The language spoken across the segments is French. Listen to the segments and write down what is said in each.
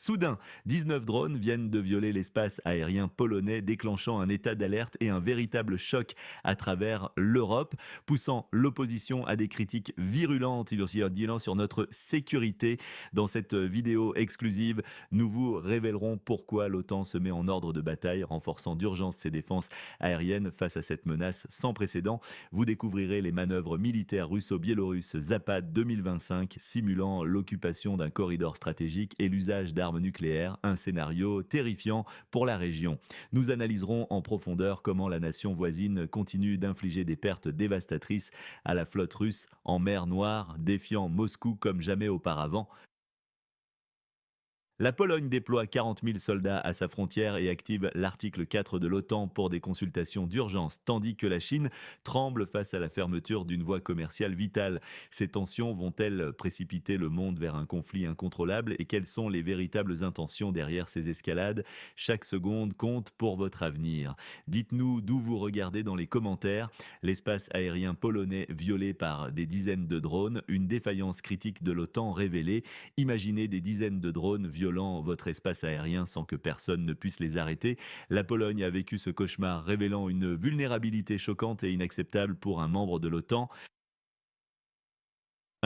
Soudain, 19 drones viennent de violer l'espace aérien polonais, déclenchant un état d'alerte et un véritable choc à travers l'Europe, poussant l'opposition à des critiques virulentes, il aussi disant sur notre sécurité. Dans cette vidéo exclusive, nous vous révélerons pourquoi l'OTAN se met en ordre de bataille, renforçant d'urgence ses défenses aériennes face à cette menace sans précédent. Vous découvrirez les manœuvres militaires russo-biélorusses Zapad 2025, simulant l'occupation d'un corridor stratégique et l'usage d'armes nucléaires, un scénario terrifiant pour la région. Nous analyserons en profondeur comment la nation voisine continue d'infliger des pertes dévastatrices à la flotte russe en mer Noire, défiant Moscou comme jamais auparavant. La Pologne déploie 40 000 soldats à sa frontière et active l'article 4 de l'OTAN pour des consultations d'urgence, tandis que la Chine tremble face à la fermeture d'une voie commerciale vitale. Ces tensions vont-elles précipiter le monde vers un conflit incontrôlable et quelles sont les véritables intentions derrière ces escalades? Chaque seconde compte pour votre avenir. Dites-nous d'où vous regardez dans les commentaires. L'espace aérien polonais violé par des dizaines de drones, une défaillance critique de l'OTAN révélée. Imaginez des dizaines de drones violant votre espace aérien sans que personne ne puisse les arrêter. La Pologne a vécu ce cauchemar, révélant une vulnérabilité choquante et inacceptable pour un membre de l'OTAN.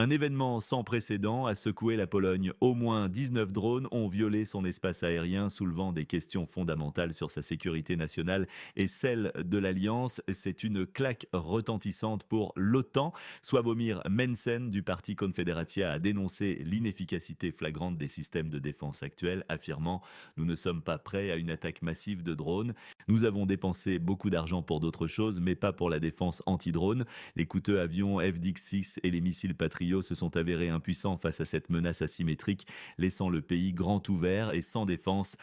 Un événement sans précédent a secoué la Pologne. Au moins 19 drones ont violé son espace aérien, soulevant des questions fondamentales sur sa sécurité nationale et celle de l'Alliance. C'est une claque retentissante pour l'OTAN. Sławomir Mencen du parti Confederatia a dénoncé l'inefficacité flagrante des systèmes de défense actuels, affirmant: Nous ne sommes pas prêts à une attaque massive de drones. Nous avons dépensé beaucoup d'argent pour d'autres choses, mais pas pour la défense anti-drone. Les coûteux avions FDX-6 et les missiles Patriot se sont avérés impuissants face à cette menace asymétrique, laissant le pays grand ouvert et sans défense.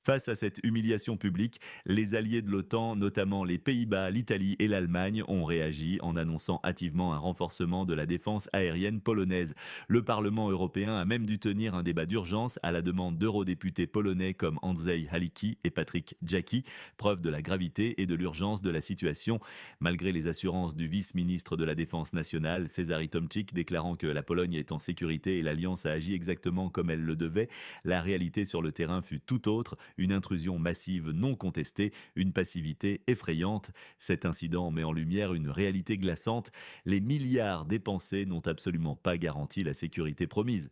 Face à cette humiliation publique, les alliés de l'OTAN, notamment les Pays-Bas, l'Italie et l'Allemagne, ont réagi en annonçant hâtivement un renforcement de la défense aérienne polonaise. Le Parlement européen a même dû tenir un débat d'urgence à la demande d'eurodéputés polonais comme Andrzej Halicki et Patrick Jaki, preuve de la gravité et de l'urgence de la situation. Malgré les assurances du vice-ministre de la Défense nationale, Cezary Tomczyk, déclarant que la Pologne est en sécurité et l'Alliance a agi exactement comme elle le devait, la réalité sur le terrain fut tout autre, une intrusion massive non contestée, une passivité effrayante. Cet incident met en lumière une réalité glaçante. Les milliards dépensés n'ont absolument pas garanti la sécurité promise.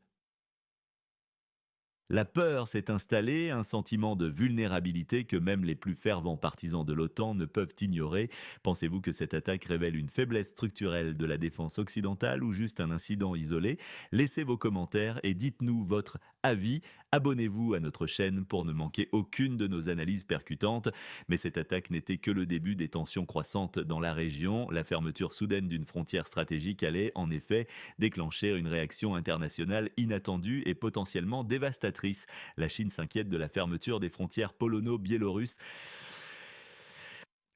La peur s'est installée, un sentiment de vulnérabilité que même les plus fervents partisans de l'OTAN ne peuvent ignorer. Pensez-vous que cette attaque révèle une faiblesse structurelle de la défense occidentale ou juste un incident isolé? Laissez vos commentaires et dites-nous votre avis. Abonnez-vous à notre chaîne pour ne manquer aucune de nos analyses percutantes. Mais cette attaque n'était que le début des tensions croissantes dans la région. La fermeture soudaine d'une frontière stratégique allait, en effet, déclencher une réaction internationale inattendue et potentiellement dévastatrice. La Chine s'inquiète de la fermeture des frontières polono-biélorusses.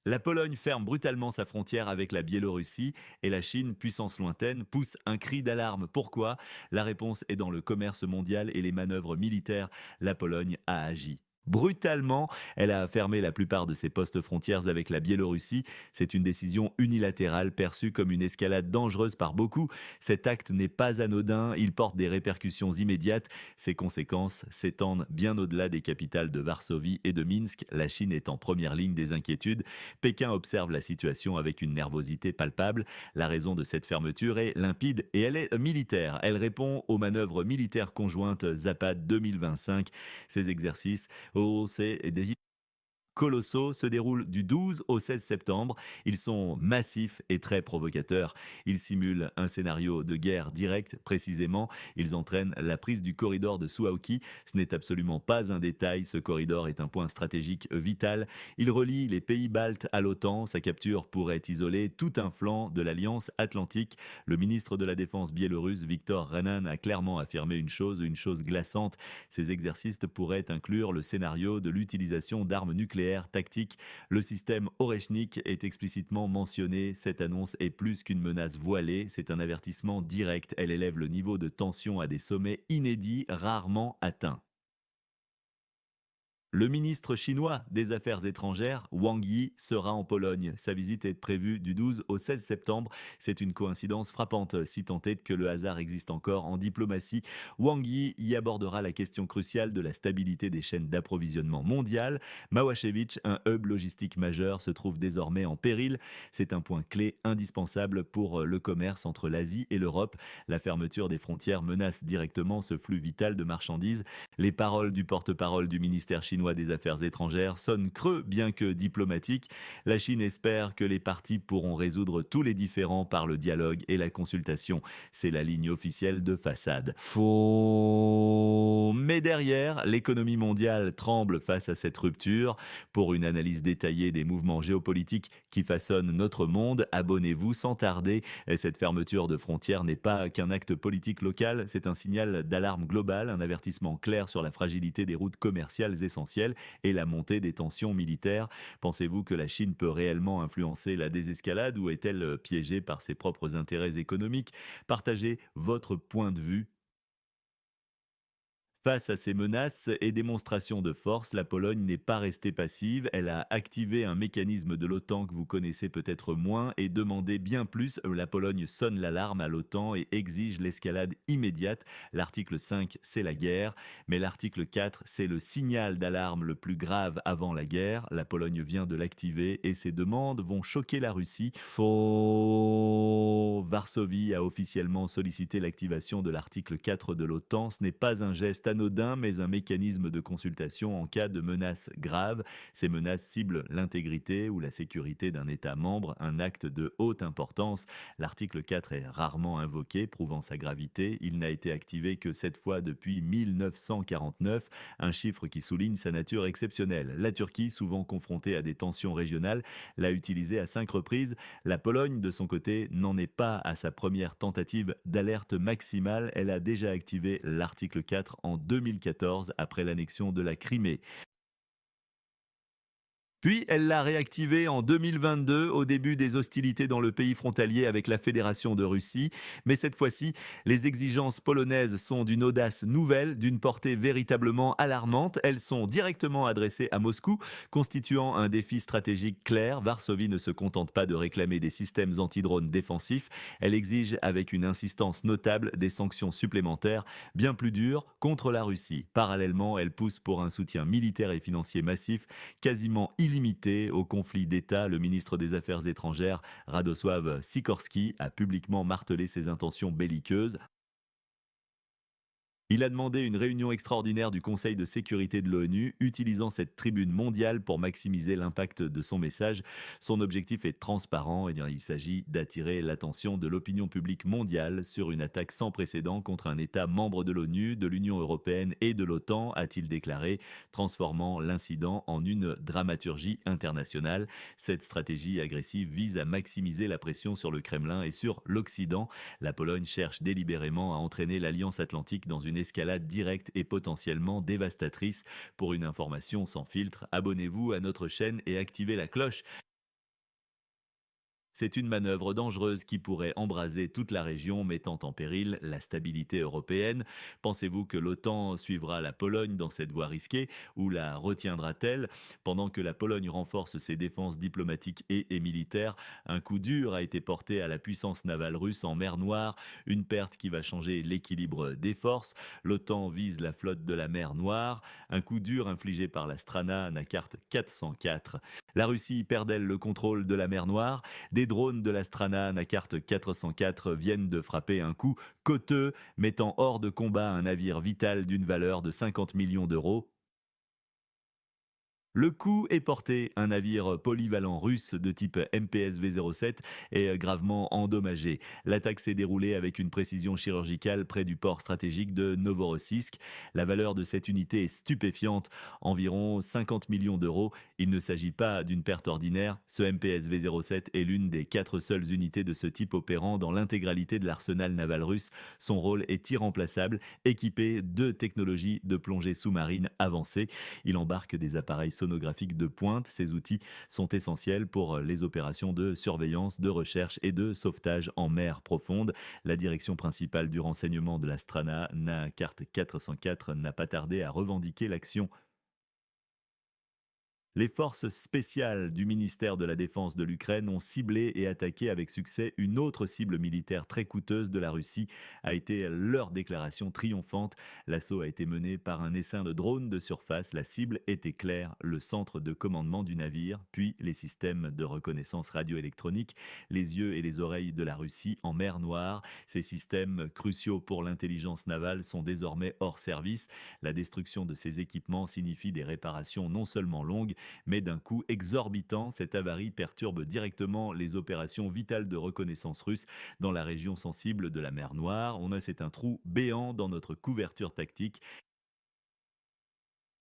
La Pologne ferme brutalement sa frontière avec la Biélorussie et la Chine, puissance lointaine, pousse un cri d'alarme. Pourquoi? La réponse est dans le commerce mondial et les manœuvres militaires. La Pologne a agi. Brutalement, elle a fermé la plupart de ses postes frontières avec la Biélorussie. C'est une décision unilatérale perçue comme une escalade dangereuse par beaucoup. Cet acte n'est pas anodin, il porte des répercussions immédiates. Ses conséquences s'étendent bien au-delà des capitales de Varsovie et de Minsk. La Chine est en première ligne des inquiétudes. Pékin observe la situation avec une nervosité palpable. La raison de cette fermeture est limpide et elle est militaire. Elle répond aux manœuvres militaires conjointes Zapad 2025. Ces exercices c'est des colossaux se déroulent du 12 au 16 septembre. Ils sont massifs et très provocateurs. Ils simulent un scénario de guerre directe, précisément. Ils entraînent la prise du corridor de Suwałki. Ce n'est absolument pas un détail. Ce corridor est un point stratégique vital. Il relie les pays baltes à l'OTAN. Sa capture pourrait isoler tout un flanc de l'Alliance Atlantique. Le ministre de la Défense biélorusse, Viktor Renan, a clairement affirmé une chose glaçante. Ces exercices pourraient inclure le scénario de l'utilisation d'armes nucléaires tactique. Le système Oreshnik est explicitement mentionné. Cette annonce est plus qu'une menace voilée, c'est un avertissement direct. Elle élève le niveau de tension à des sommets inédits, rarement atteints. Le ministre chinois des Affaires étrangères, Wang Yi, sera en Pologne. Sa visite est prévue du 12 au 16 septembre. C'est une coïncidence frappante, si tant est que le hasard existe encore en diplomatie. Wang Yi y abordera la question cruciale de la stabilité des chaînes d'approvisionnement mondiales. Małaszewicz, un hub logistique majeur, se trouve désormais en péril. C'est un point clé indispensable pour le commerce entre l'Asie et l'Europe. La fermeture des frontières menace directement ce flux vital de marchandises. Les paroles du porte-parole du ministère chinois des Affaires étrangères sonnent creux, bien que diplomatiques. La Chine espère que les parties pourront résoudre tous les différends par le dialogue et la consultation. C'est la ligne officielle de façade. Faux. Mais derrière, l'économie mondiale tremble face à cette rupture. Pour une analyse détaillée des mouvements géopolitiques qui façonnent notre monde, abonnez-vous sans tarder. Cette fermeture de frontières n'est pas qu'un acte politique local, c'est un signal d'alarme globale, un avertissement clair sur la fragilité des routes commerciales essentielles et la montée des tensions militaires. Pensez-vous que la Chine peut réellement influencer la désescalade ou est-elle piégée par ses propres intérêts économiques? Partagez votre point de vue. Face à ces menaces et démonstrations de force, la Pologne n'est pas restée passive. Elle a activé un mécanisme de l'OTAN que vous connaissez peut-être moins et demandé bien plus. La Pologne sonne l'alarme à l'OTAN et exige l'escalade immédiate. L'article 5, c'est la guerre, mais l'article 4, c'est le signal d'alarme le plus grave avant la guerre. La Pologne vient de l'activer et ses demandes vont choquer la Russie. Faux. Varsovie a officiellement sollicité l'activation de l'article 4 de l'OTAN. Ce n'est pas un geste anodin, mais un mécanisme de consultation en cas de menaces graves. Ces menaces ciblent l'intégrité ou la sécurité d'un État membre, un acte de haute importance. L'article 4 est rarement invoqué, prouvant sa gravité. Il n'a été activé que 7 fois depuis 1949, un chiffre qui souligne sa nature exceptionnelle. La Turquie, souvent confrontée à des tensions régionales, l'a utilisé à 5 reprises. La Pologne, de son côté, n'en est pas à sa première tentative d'alerte maximale. Elle a déjà activé l'article 4 en 2014 après l'annexion de la Crimée. Puis elle l'a réactivé en 2022 au début des hostilités dans le pays frontalier avec la Fédération de Russie. Mais cette fois-ci, les exigences polonaises sont d'une audace nouvelle, d'une portée véritablement alarmante. Elles sont directement adressées à Moscou, constituant un défi stratégique clair. Varsovie ne se contente pas de réclamer des systèmes antidrones défensifs. Elle exige avec une insistance notable des sanctions supplémentaires, bien plus dures, contre la Russie. Parallèlement, elle pousse pour un soutien militaire et financier massif, quasiment illimité au conflit d'État. Le ministre des Affaires étrangères, Radosław Sikorski, a publiquement martelé ses intentions belliqueuses. Il a demandé une réunion extraordinaire du Conseil de sécurité de l'ONU, utilisant cette tribune mondiale pour maximiser l'impact de son message. Son objectif est transparent, il s'agit d'attirer l'attention de l'opinion publique mondiale sur une attaque sans précédent contre un État membre de l'ONU, de l'Union européenne et de l'OTAN, a-t-il déclaré, transformant l'incident en une dramaturgie internationale. Cette stratégie agressive vise à maximiser la pression sur le Kremlin et sur l'Occident. La Pologne cherche délibérément à entraîner l'Alliance atlantique dans une escalade directe et potentiellement dévastatrice. Pour une information sans filtre, abonnez-vous à notre chaîne et activez la cloche. C'est une manœuvre dangereuse qui pourrait embraser toute la région, mettant en péril la stabilité européenne. Pensez-vous que l'OTAN suivra la Pologne dans cette voie risquée ou la retiendra-t-elle? Pendant que la Pologne renforce ses défenses diplomatiques et militaires, un coup dur a été porté à la puissance navale russe en mer Noire, une perte qui va changer l'équilibre des forces. L'OTAN vise la flotte de la mer Noire, un coup dur infligé par la Strana Nakart 404. La Russie perd-elle le contrôle de la mer Noire? Des drones de l'Astrana Nakart 404 viennent de frapper un coup coûteux, mettant hors de combat un navire vital d'une valeur de 50 millions d'euros. Le coup est porté. Un navire polyvalent russe de type MPSV-07 est gravement endommagé. L'attaque s'est déroulée avec une précision chirurgicale près du port stratégique de Novorossiysk. La valeur de cette unité est stupéfiante, environ 50 millions d'euros. Il ne s'agit pas d'une perte ordinaire. Ce MPSV-07 est l'une des 4 seules unités de ce type opérant dans l'intégralité de l'arsenal naval russe. Son rôle est irremplaçable, équipé de technologies de plongée sous-marine avancées. Il embarque des appareils sonographiques de pointe. Ces outils sont essentiels pour les opérations de surveillance, de recherche et de sauvetage en mer profonde. La direction principale du renseignement de l'Astrana, NACART 404, n'a pas tardé à revendiquer l'action Les forces spéciales du ministère de la Défense de l'Ukraine ont ciblé et attaqué avec succès une autre cible militaire très coûteuse de la Russie, a été leur déclaration triomphante. L'assaut a été mené par un essaim de drones de surface. La cible était claire, le centre de commandement du navire, puis les systèmes de reconnaissance radioélectronique, les yeux et les oreilles de la Russie en mer Noire. Ces systèmes cruciaux pour l'intelligence navale sont désormais hors service. La destruction de ces équipements signifie des réparations non seulement longues, mais d'un coût exorbitant. Cette avarie perturbe directement les opérations vitales de reconnaissance russe dans la région sensible de la mer Noire. C'est un trou béant dans notre couverture tactique.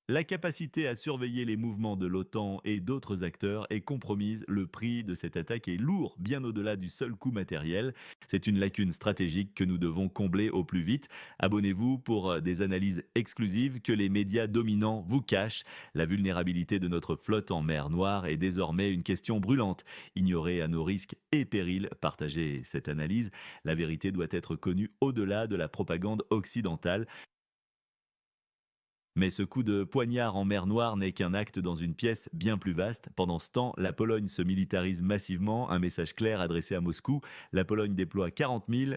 La capacité à surveiller les mouvements de l'OTAN et d'autres acteurs est compromise. Le prix de cette attaque est lourd, bien au-delà du seul coût matériel. C'est une lacune stratégique que nous devons combler au plus vite. Abonnez-vous pour des analyses exclusives que les médias dominants vous cachent. La vulnérabilité de notre flotte en mer Noire est désormais une question brûlante. Ignorée à nos risques et périls, partagez cette analyse. La vérité doit être connue au-delà de la propagande occidentale. Mais ce coup de poignard en mer Noire n'est qu'un acte dans une pièce bien plus vaste. Pendant ce temps, la Pologne se militarise massivement. Un message clair adressé à Moscou. La Pologne déploie 40 000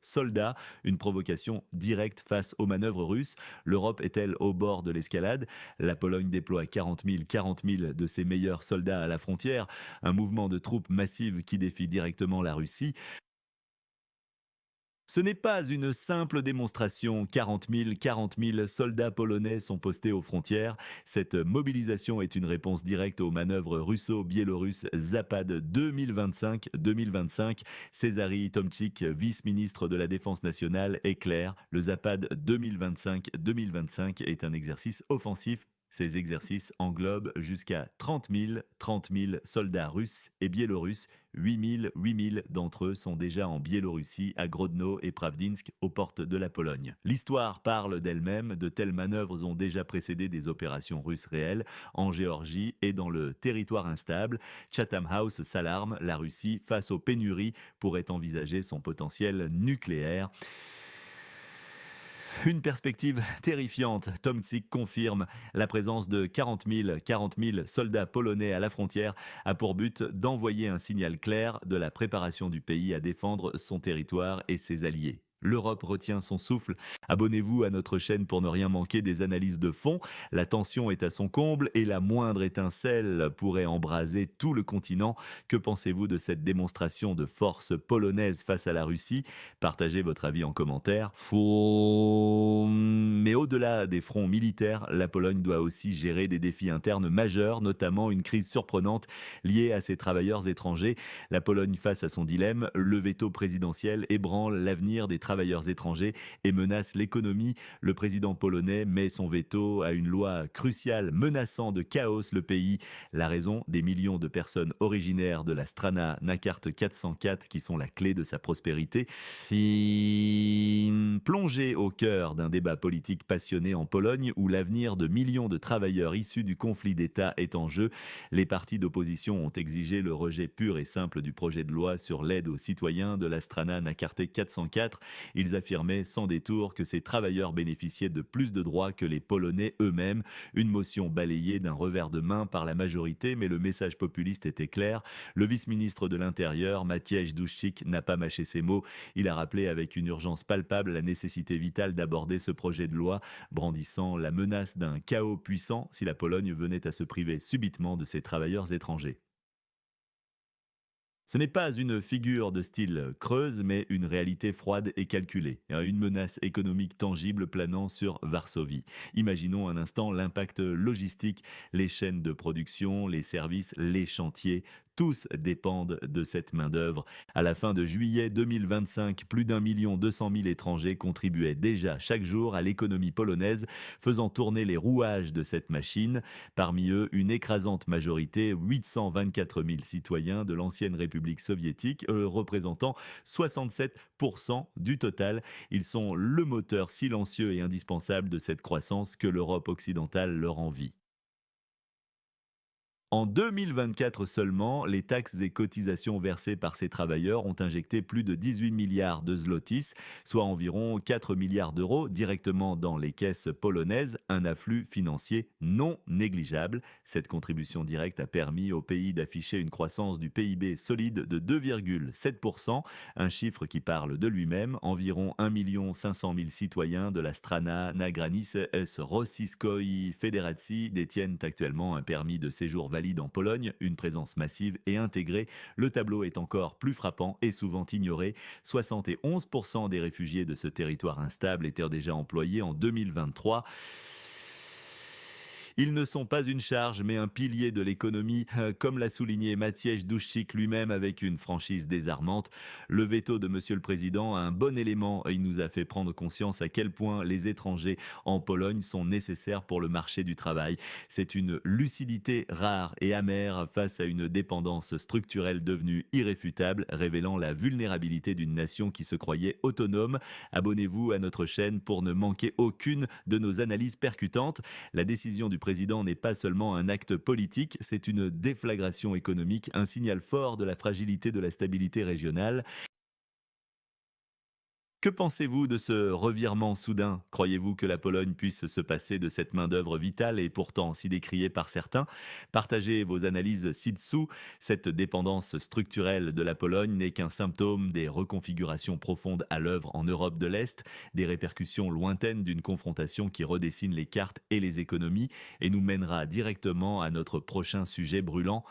soldats. Une provocation directe face aux manœuvres russes. L'Europe est-elle au bord de l'escalade? La Pologne déploie 40 000 de ses meilleurs soldats à la frontière. Un mouvement de troupes massives qui défie directement la Russie. Ce n'est pas une simple démonstration. 40 000 soldats polonais sont postés aux frontières. Cette mobilisation est une réponse directe aux manœuvres russo-biélorusses Zapad 2025-2025. Césary Tomczyk, vice-ministre de la Défense nationale, est clair. Le Zapad 2025-2025 est un exercice offensif. Ces exercices englobent jusqu'à 30 000 soldats russes et biélorusses. 8 000 d'entre eux sont déjà en Biélorussie, à Grodno et Pravdinsk, aux portes de la Pologne. L'histoire parle d'elle-même. De telles manœuvres ont déjà précédé des opérations russes réelles en Géorgie et dans le territoire instable. Chatham House s'alarme. La Russie, face aux pénuries, pourrait envisager son potentiel nucléaire. Une perspective terrifiante. Tomczyk confirme la présence de 40 000 soldats polonais à la frontière a pour but d'envoyer un signal clair de la préparation du pays à défendre son territoire et ses alliés. L'Europe retient son souffle. Abonnez-vous à notre chaîne pour ne rien manquer des analyses de fond. La tension est à son comble et la moindre étincelle pourrait embraser tout le continent. Que pensez-vous de cette démonstration de force polonaise face à la Russie? Partagez votre avis en commentaire. Mais au-delà des fronts militaires, la Pologne doit aussi gérer des défis internes majeurs, notamment une crise surprenante liée à ses travailleurs étrangers. La Pologne face à son dilemme, le veto présidentiel ébranle l'avenir des travailleurs étrangers et menace l'économie. Le président polonais met son veto à une loi cruciale menaçant de chaos le pays. La raison, des millions de personnes originaires de la Strana na carte 404 qui sont la clé de sa prospérité. Plongé au cœur d'un débat politique passionné en Pologne où l'avenir de millions de travailleurs issus du conflit d'État est en jeu, les partis d'opposition ont exigé le rejet pur et simple du projet de loi sur l'aide aux citoyens de la Strana na carte 404. Ils affirmaient sans détour que ces travailleurs bénéficiaient de plus de droits que les Polonais eux-mêmes. Une motion balayée d'un revers de main par la majorité, mais le message populiste était clair. Le vice-ministre de l'Intérieur, Maciej Duszczyk, n'a pas mâché ses mots. Il a rappelé avec une urgence palpable la nécessité vitale d'aborder ce projet de loi, brandissant la menace d'un chaos puissant si la Pologne venait à se priver subitement de ses travailleurs étrangers. Ce n'est pas une figure de style creuse, mais une réalité froide et calculée. Une menace économique tangible planant sur Varsovie. Imaginons un instant l'impact logistique, les chaînes de production, les services, les chantiers. Tous dépendent de cette main-d'œuvre. À la fin de juillet 2025, plus d'1 200 000 étrangers contribuaient déjà chaque jour à l'économie polonaise, faisant tourner les rouages de cette machine. Parmi eux, une écrasante majorité, 824 000 citoyens de l'ancienne République soviétique, représentant 67% du total. Ils sont le moteur silencieux et indispensable de cette croissance que l'Europe occidentale leur envie. En 2024 seulement, les taxes et cotisations versées par ces travailleurs ont injecté plus de 18 milliards de zlotys, soit environ 4 milliards d'euros directement dans les caisses polonaises, un afflux financier non négligeable. Cette contribution directe a permis au pays d'afficher une croissance du PIB solide de 2,7%, un chiffre qui parle de lui-même. Environ 1 500 000 citoyens de la Strana Nagranis s Rossiskoi Federacji détiennent actuellement un permis de séjour valide en Pologne, une présence massive et intégrée. Le tableau est encore plus frappant et souvent ignoré. 71% des réfugiés de ce territoire instable étaient déjà employés en 2023. Ils ne sont pas une charge, mais un pilier de l'économie, comme l'a souligné Maciej Duszczyk lui-même avec une franchise désarmante. Le veto de Monsieur le Président a un bon élément. Il nous a fait prendre conscience à quel point les étrangers en Pologne sont nécessaires pour le marché du travail. C'est une lucidité rare et amère face à une dépendance structurelle devenue irréfutable, révélant la vulnérabilité d'une nation qui se croyait autonome. Abonnez-vous à notre chaîne pour ne manquer aucune de nos analyses percutantes. La décision du président n'est pas seulement un acte politique, c'est une déflagration économique, un signal fort de la fragilité de la stabilité régionale. Que pensez-vous de ce revirement soudain? Croyez-vous que la Pologne puisse se passer de cette main-d'œuvre vitale et pourtant si décriée par certains? Partagez vos analyses ci-dessous. Cette dépendance structurelle de la Pologne n'est qu'un symptôme des reconfigurations profondes à l'œuvre en Europe de l'Est, des répercussions lointaines d'une confrontation qui redessine les cartes et les économies et nous mènera directement à notre prochain sujet brûlant.